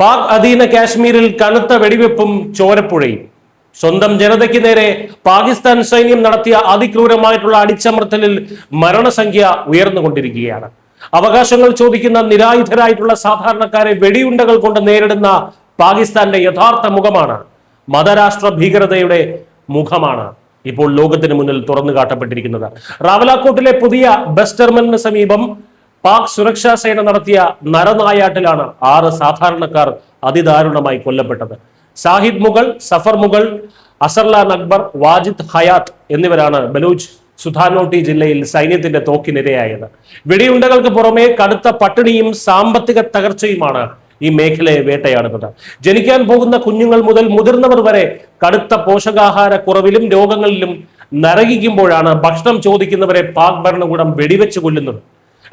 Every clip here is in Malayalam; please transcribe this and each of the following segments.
പാക് അധീന കാശ്മീരിൽ കനത്ത വെടിവെപ്പും ചോരപ്പുഴയും. സ്വന്തം ജനതയ്ക്ക് നേരെ പാകിസ്ഥാൻ സൈന്യം നടത്തിയ അതിക്രൂരമായിട്ടുള്ള അടിച്ചമർത്തലിൽ മരണസംഖ്യ ഉയർന്നുകൊണ്ടിരിക്കുകയാണ്. അവകാശങ്ങൾ ചോദിക്കുന്ന നിരായുധരായിട്ടുള്ള സാധാരണക്കാരെ വെടിയുണ്ടകൾ കൊണ്ട് നേരിടുന്ന പാകിസ്ഥാന്റെ യഥാർത്ഥ മുഖമാണ്, മതരാഷ്ട്ര ഭീകരതയുടെ മുഖമാണ് ഇപ്പോൾ ലോകത്തിന് മുന്നിൽ തുറന്നു കാട്ടപ്പെട്ടിരിക്കുന്നത്. റാവലാക്കോട്ടിലെ പുതിയ ബസ് ടെർമിനലിന് സമീപം പാക് സുരക്ഷാ സേന നടത്തിയ നരനായാട്ടിലാണ് 6 സാധാരണക്കാർ അതിദാരുണമായി കൊല്ലപ്പെട്ടത്. സാഹിദ് മുഗൾ, സഫർ മുഗൾ, അസർലാൻ അക്ബർ, വാജിദ് ഹയാത്ത് എന്നിവരാണ് ബലൂച്ച് സുധാനോട്ടി ജില്ലയിൽ സൈന്യത്തിന്റെ തോക്കിനിരയായത്. വെടിയുണ്ടകൾക്ക് പുറമെ കടുത്ത പട്ടിണിയും സാമ്പത്തിക തകർച്ചയുമാണ് ഈ മേഖലയെ വേട്ടയാടുന്നത്. ജനിക്കാൻ പോകുന്ന കുഞ്ഞുങ്ങൾ മുതൽ മുതിർന്നവർ വരെ കടുത്ത പോഷകാഹാര കുറവിലും രോഗങ്ങളിലും നരകിക്കുമ്പോഴാണ് ഭക്ഷണം ചോദിക്കുന്നവരെ പാക് ഭരണകൂടം വെടിവെച്ച് കൊല്ലുന്നത്.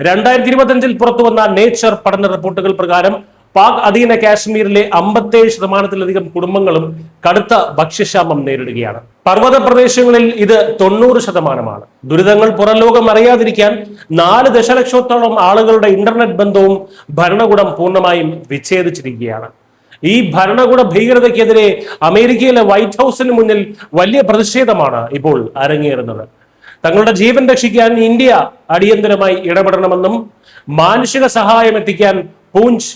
2025 പുറത്തുവന്ന നേച്ചർ പഠന റിപ്പോർട്ടുകൾ പ്രകാരം പാക് അധീന കാശ്മീരിലെ 57% കുടുംബങ്ങളും കടുത്ത ഭക്ഷ്യക്ഷാമം നേരിടുകയാണ്. പർവ്വത പ്രദേശങ്ങളിൽ ഇത് 90%. ദുരിതങ്ങൾ പുറംലോകം അറിയാതിരിക്കാൻ 4 ദശലക്ഷത്തോളം ആളുകളുടെ ഇന്റർനെറ്റ് ബന്ധവും ഭരണകൂടം പൂർണ്ണമായും വിച്ഛേദിച്ചിരിക്കുകയാണ്. ഈ ഭരണകൂട ഭീകരതയ്ക്കെതിരെ അമേരിക്കയിലെ വൈറ്റ് ഹൗസിന് മുന്നിൽ വലിയ പ്രതിഷേധമാണ് ഇപ്പോൾ അരങ്ങേറുന്നത്. തങ്ങളുടെ ജീവൻ രക്ഷിക്കാൻ ഇന്ത്യ അടിയന്തരമായി ഇടപെടണമെന്നും മാനുഷിക സഹായം എത്തിക്കാൻ പൂഞ്ച്,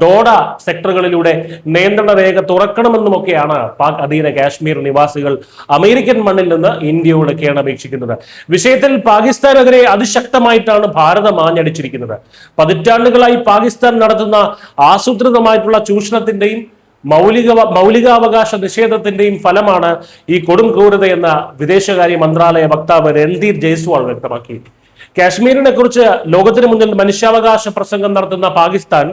ഡോഡ സെക്ടറുകളിലൂടെ നിയന്ത്രണ രേഖ തുറക്കണമെന്നുമൊക്കെയാണ് പാക് അധീന കാശ്മീർ നിവാസികൾ അമേരിക്കൻ മണ്ണിൽ നിന്ന് ഇന്ത്യയോട് കേണപേക്ഷിക്കുന്നത്. വിഷയത്തിൽ പാകിസ്ഥാനെതിരെ അതിശക്തമായിട്ടാണ് ഭാരതം ആഞ്ഞടിച്ചിരിക്കുന്നത്. പതിറ്റാണ്ടുകളായി പാകിസ്ഥാൻ നടത്തുന്ന ആസൂത്രിതമായിട്ടുള്ള ചൂഷണത്തിന്റെയും മൗലികാവകാശ നിഷേധത്തിന്റെയും ഫലമാണ് ഈ കൊടും ക്രൂരതയെന്ന വിദേശകാര്യ മന്ത്രാലയ വക്താവ് രൺധീർ ജയ്സ്വാൾ വ്യക്തമാക്കി. കാശ്മീരിനെ കുറിച്ച് ലോകത്തിന് മുന്നിൽ മനുഷ്യാവകാശ പ്രസംഗം നടത്തുന്ന പാകിസ്ഥാൻ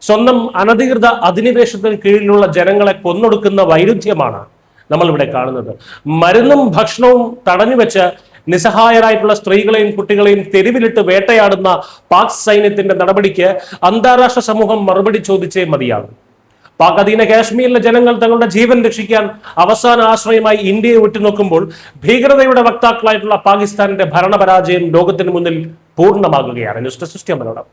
സ്വന്തം അനധികൃത അധിനിവേശത്തിന് കീഴിലുള്ള ജനങ്ങളെ കൊന്നൊടുക്കുന്ന വൈരുദ്ധ്യമാണ് നമ്മൾ ഇവിടെ കാണുന്നത്. മരുന്നും ഭക്ഷണവും തടഞ്ഞുവെച്ച് നിസ്സഹായരായിട്ടുള്ള സ്ത്രീകളെയും കുട്ടികളെയും തെരുവിലിട്ട് വേട്ടയാടുന്ന പാക് സൈന്യത്തിന്റെ നടപടിക്ക് അന്താരാഷ്ട്ര സമൂഹം മറുപടി ചോദിച്ചേ മതിയാകും. പാക് അധീന കാശ്മീരിലെ ജനങ്ങൾ തങ്ങളുടെ ജീവൻ രക്ഷിക്കാൻ അവസാന ആശ്രയമായി ഇന്ത്യയെ ഉറ്റുനോക്കുമ്പോൾ ഭീകരതയുടെ വക്താക്കളായിട്ടുള്ള പാകിസ്ഥാന്റെ ഭരണപരാജയം ലോകത്തിന് മുന്നിൽ പൂർണ്ണമാകുകയാണ്. News desk Malayalam.